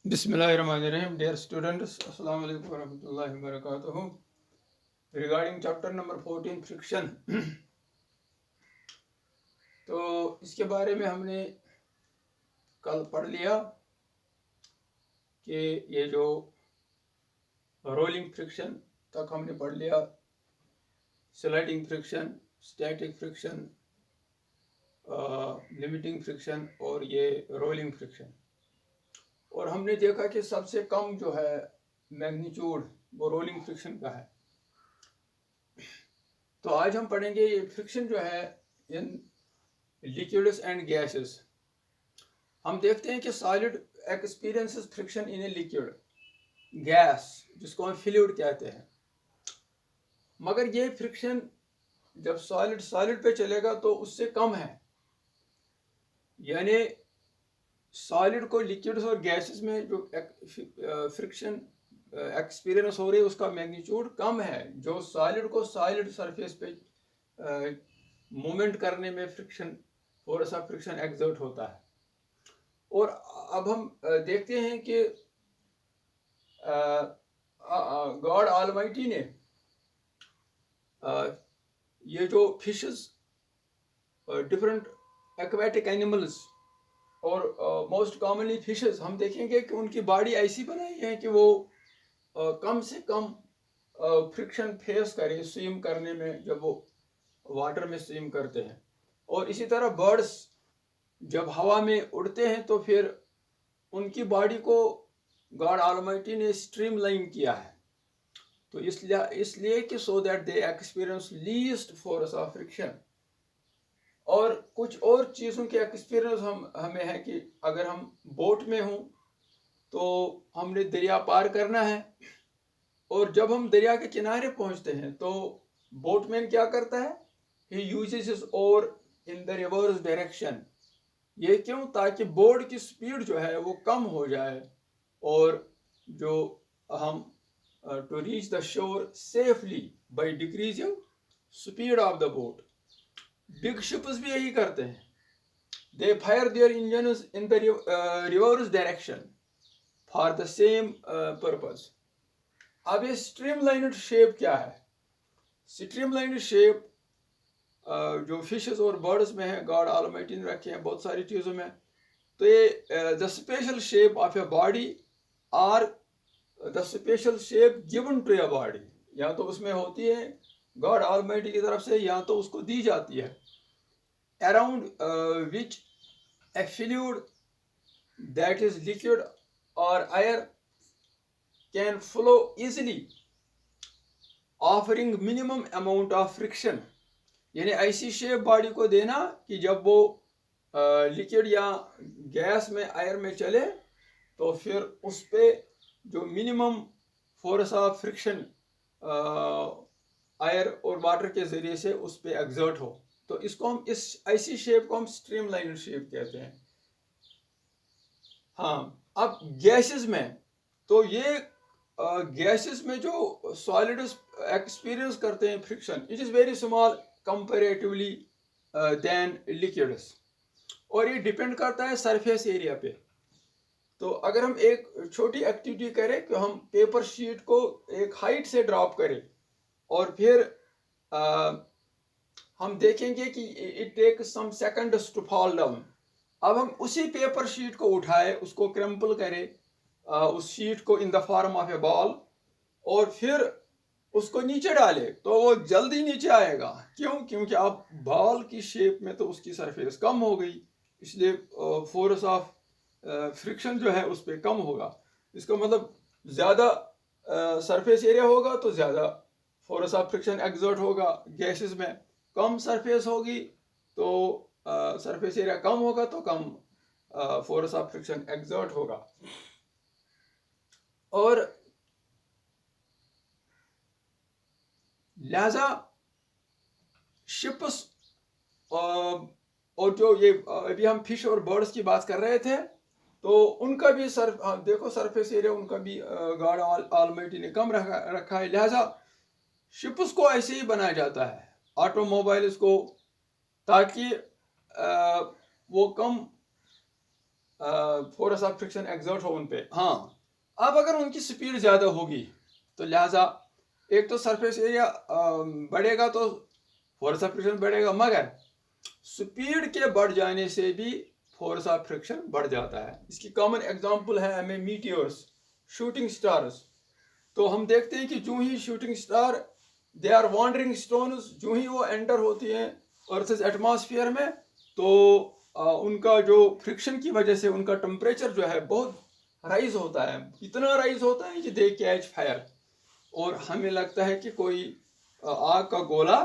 Bismillahirrahmanirrahim. Dear students, Assalamu alaikum warahmatullahi wabarakatuh. Regarding chapter number 14 friction, तो इसके बारे में हमने कल पढ़ लिया कि ये जो रोलिंग फ्रिक्शन तक हमने पढ़ लिया, sliding friction, static friction, limiting friction और ये रोलिंग फ्रिक्शन। और हमने देखा कि सबसे कम जो है मैग्नीट्यूड वो रोलिंग फ्रिक्शन का है। तो आज हम पढ़ेंगे ये फ्रिक्शन जो है इन लिक्विड्स एंड गैसेस। हम देखते हैं कि solid experiences friction in a liquid, gas जिसको हम फ्लूइड कहते हैं, मगर ये फ्रिक्शन जब सॉलिड पे चलेगा तो उससे कम है। यानी सॉलिड को लिक्विड्स और गैसेस में जो फ्रिक्शन एक्सपीरियंस हो रही है उसका मैग्नीट्यूड कम है, जो सॉलिड को सॉलिड सरफेस पे मूवमेंट करने में फ्रिक्शन, थोड़ा सा फ्रिक्शन एक्सर्ट होता है। और अब हम देखते हैं कि गॉड ऑलमाइटी ने ये जो फिशेस, डिफरेंट एक्वेटिक एनिमल्स और मोस्ट कॉमनली फिशेस, हम देखेंगे कि उनकी बॉडी ऐसी बनाई है कि वो कम से कम फ्रिक्शन फेस करे स्विम करने में, जब वो वाटर में स्विम करते हैं। और इसी तरह बर्ड्स जब हवा में उड़ते हैं तो फिर उनकी बॉडी को गॉड ऑलमाइटी ने स्ट्रीमलाइन किया है, तो इसलिए कि so that they experience least force of friction. और कुछ और चीज़ों के एक्सपीरियंस हमें है कि अगर हम बोट में हों तो हमने दरिया पार करना है, और जब हम दरिया के किनारे पहुंचते हैं तो बोटमैन क्या करता है, he uses his oar in the reverse direction. ये क्यों? ताकि बोट की स्पीड जो है वो कम हो जाए और जो हम to reach the shore safely by decreasing speed of the boat. Big ships भी यही करते हैं, they fire their engines in the reverse direction for the same purpose. अब ये स्ट्रीमलाइन्ड शेप क्या है? स्ट्रीमलाइन्ड शेप जो फिशेस और बर्ड्स में है, गॉड ऑलमाइटी ने रखे हैं बहुत सारी चीज़ों में। तो ये the special shape of a body और the special shape given to a body, या तो उसमें होती है गॉड ऑलमाइटी की तरफ से, या तो उसको दी जाती है। Around which a fluid that is liquid और air can flow easily offering minimum amount of friction. यानी ऐसी शेप बॉडी को देना कि जब वो लिक्विड या गैस में, एयर में चले तो फिर उस पर जो minimum force of friction air और वाटर के ज़रिए से उस पर एग्जर्ट हो, तो इसको हम, इस ऐसी शेप को हम स्ट्रीमलाइन शेप कहते हैं। हाँ, अब गैसेस में, तो ये गैसेस में जो सॉलिड्स एक्सपीरियंस करते हैं friction, it is very small comparatively than liquids, और ये डिपेंड करता है सरफेस एरिया पे। तो अगर हम एक छोटी एक्टिविटी करें कि हम पेपर शीट को एक हाइट से ड्रॉप करें और फिर हम देखेंगे कि it take some seconds to fall down. अब हम उसी पेपर शीट को उठाए, उसको क्रम्पल करें, उस शीट को in the form of A ball, और फिर उसको नीचे डाले तो वो जल्दी नीचे आएगा। क्यों? क्योंकि अब बॉल की शेप में तो उसकी सरफेस कम हो गई, इसलिए फोर्स ऑफ फ्रिक्शन जो है उस पर कम होगा। इसका मतलब ज़्यादा सरफेस एरिया होगा तो ज़्यादा फोर्स ऑफ फ्रिक्शन एक्सर्ट होगा। गैसेस में कम सरफेस होगी तो सरफेस एरिया कम होगा तो कम फोर्स ऑफ फ्रिक्शन एक्सर्ट होगा। और लिहाजा शिप्स और जो ये अभी हम फिश और बर्ड्स की बात कर रहे थे, तो उनका भी देखो सरफेस एरिया उनका भी गॉड ऑलमाइटी ने कम रखा है। लिहाजा शिप्स को ऐसे ही बनाया जाता है, ऑटोमोबाइल्स को, ताकि वो कम फोर्स ऑफ फ्रिक्शन एग्जर्ट हो उन पे। हाँ, अब अगर उनकी स्पीड ज़्यादा होगी तो लिहाजा एक तो सरफेस एरिया बढ़ेगा तो फोर्स ऑफ फ्रिक्शन बढ़ेगा, मगर स्पीड के बढ़ जाने से भी फोर्स ऑफ फ्रिक्शन बढ़ जाता है। इसकी कॉमन एग्जांपल है हमें मीटियोर्स, शूटिंग स्टार्स। तो हम देखते हैं कि जो ही shooting star, they are wandering stones, जो ही वो एंटर होती हैं अर्थ एटमॉस्फेयर में, तो उनका जो फ्रिक्शन की वजह से उनका टेम्परेचर जो है बहुत राइज होता है, इतना राइज होता है कि दे कैच फायर, और हमें लगता है कि कोई आग का गोला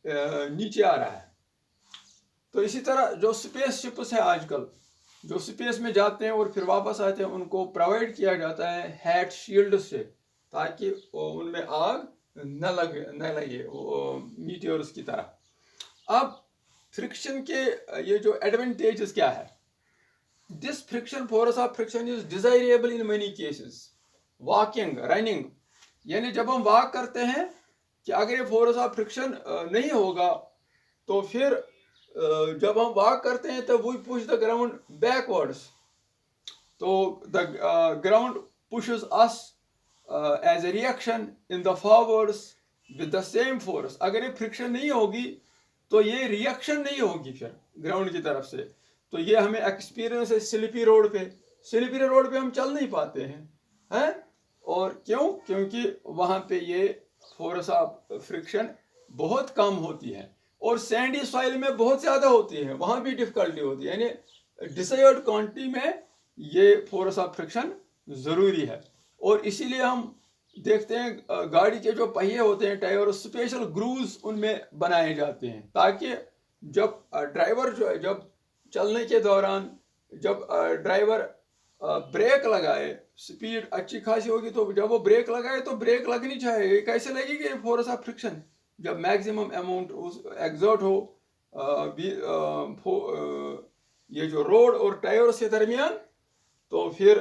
नीचे आ रहा है। तो इसी तरह जो स्पेस शिप्स है आजकल, जो स्पेस में जाते हैं और फिर वापस आते हैं, उनको प्रोवाइड किया जाता है हैट शील्ड से, ताकि उनमें आग न लगे मीटियोर्स की तरह। अब फ्रिक्शन के ये जो एडवांटेजेस क्या है, this friction, force of friction is desirable in many cases. Walking, running, यानी जब हम वॉक करते हैं कि अगर ये फोर्स ऑफ फ्रिक्शन नहीं होगा तो फिर जब हम वॉक करते हैं तब we push the ground backwards, तो the ground pushes us as a reaction in the forwards with the same force. अगर ये फ्रिक्शन नहीं होगी तो ये रिएक्शन नहीं होगी फिर ग्राउंड की तरफ से। तो ये हमें एक्सपीरियंस है स्लिपी रोड पे। स्लिपी रोड पे हम चल नहीं पाते हैं। और क्यों? क्योंकि वहाँ पे ये फोर्स ऑफ फ्रिक्शन बहुत कम होती है, और सैंडी सॉइल में बहुत ज़्यादा होती है, वहाँ भी डिफिकल्टी होती है। यानी डिजायर्ड क्वांटिटी में ये फोर्स ऑफ फ्रिक्शन ज़रूरी है। और इसीलिए हम देखते हैं गाड़ी के जो पहिए होते हैं, टायर, स्पेशल ग्रूव्स उनमें बनाए जाते हैं, ताकि जब ड्राइवर जो है, जब चलने के दौरान जब ड्राइवर ब्रेक लगाए, स्पीड अच्छी खासी होगी, तो जब वो ब्रेक लगाए तो ब्रेक लगनी चाहिए। कैसे लगेगी? फोर्स ऑफ फ्रिक्शन जब मैक्सिमम अमाउंट उस एग्जर्ट हो ये जो रोड और टायर्स के दरमियान, तो फिर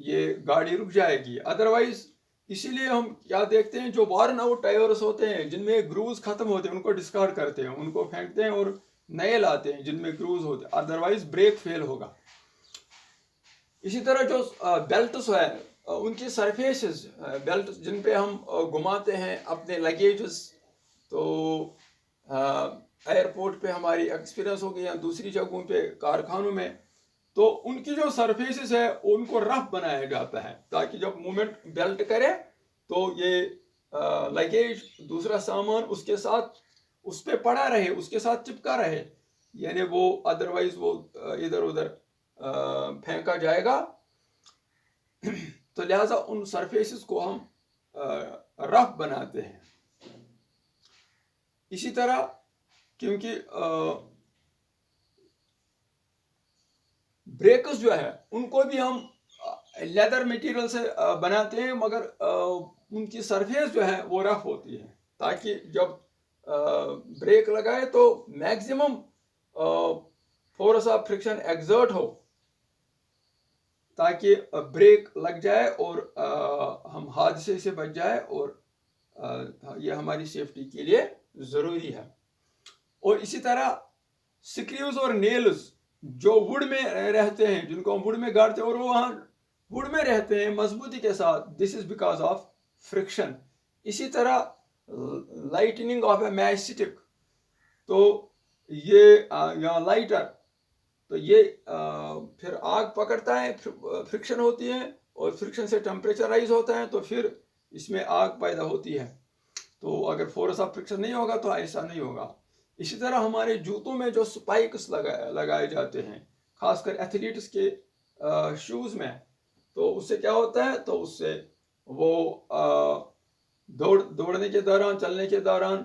ये गाड़ी रुक जाएगी। अदरवाइज इसीलिए हम क्या देखते हैं, जो वार्न आउट टायर्स होते हैं जिनमें ग्रूव्स खत्म होते हैं, उनको डिस्कार्ड करते हैं, उनको फेंकते हैं और नए लाते हैं जिनमें ग्रूव्स होते हैं, अदरवाइज ब्रेक फेल होगा। इसी तरह जो बेल्ट्स है, उनकी सरफेसेस, बेल्ट जिन पे हम घुमाते हैं अपने लगेजेस, तो एयरपोर्ट पे हमारी एक्सपीरियंस हो गई या दूसरी जगहों पे कारखानों में, तो उनकी जो सरफेसेस है उनको रफ बनाया जाता है, ताकि जब मूवमेंट बेल्ट करे तो ये लगेज, दूसरा सामान उसके साथ उस पर पड़ा रहे, उसके साथ चिपका रहे, यानी वो अदरवाइज वो इधर उधर फेंका जाएगा। तो लिहाजा उन सरफेसेस को हम रफ बनाते हैं। इसी तरह क्योंकि ब्रेकर्स जो है उनको भी हम लेदर मटेरियल से बनाते हैं, मगर उनकी सरफेस जो है वो रफ होती है, ताकि जब ब्रेक लगाए तो maximum force of friction exert हो, ताकि ब्रेक लग जाए और हम हादसे से बच जाए, और ये हमारी सेफ्टी के लिए ज़रूरी है। और इसी तरह स्क्रूज और नेल्स जो वुड में रहते हैं, जिनको हम वुड में गाड़ते हैं और वो वहाँ वुड में रहते हैं मजबूती के साथ, this is because of friction. इसी तरह lightning of A match stick, तो ये या लाइटर, तो ये फिर आग पकड़ता है, फ्रिक्शन होती है और फ्रिक्शन से टेम्परेचर राइज होता है, तो फिर इसमें आग पैदा होती है। तो अगर फोर्स ऑफ फ्रिक्शन नहीं होगा तो ऐसा नहीं होगा। इसी तरह हमारे जूतों में जो स्पाइक्स लगाए जाते हैं, खासकर एथलीट्स के शूज़ में, तो उससे क्या होता है, तो उससे वो दौड़ने के दौरान, चलने के दौरान,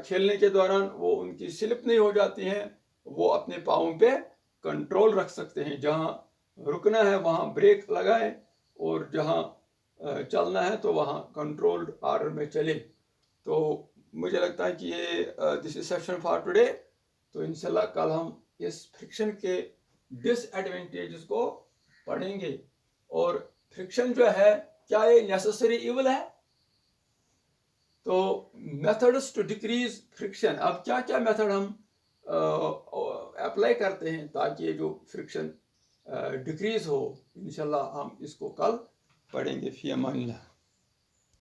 खेलने के दौरान वो उनकी स्लिप नहीं हो जाती हैं, वो अपने पाँव पे कंट्रोल रख सकते हैं। जहाँ रुकना है वहाँ ब्रेक लगाएं, और जहाँ चलना है तो वहाँ कंट्रोल्ड ऑर्डर में चले। तो मुझे लगता है कि ये this is session for today. तो इंशाल्लाह कल हम इस फ्रिक्शन के डिसएडवांटेजेस को पढ़ेंगे। और फ्रिक्शन जो है, क्या ये नेसेसरी इवल है? तो मेथड्स टू डिक्रीज फ्रिक्शन, अब क्या क्या मेथड हम अप्लाई करते हैं ताकि ये जो फ्रिक्शन डिक्रीज़ हो। इंशाल्लाह हम इसको कल पढ़ेंगे। फ़ी अमानिल्लाह।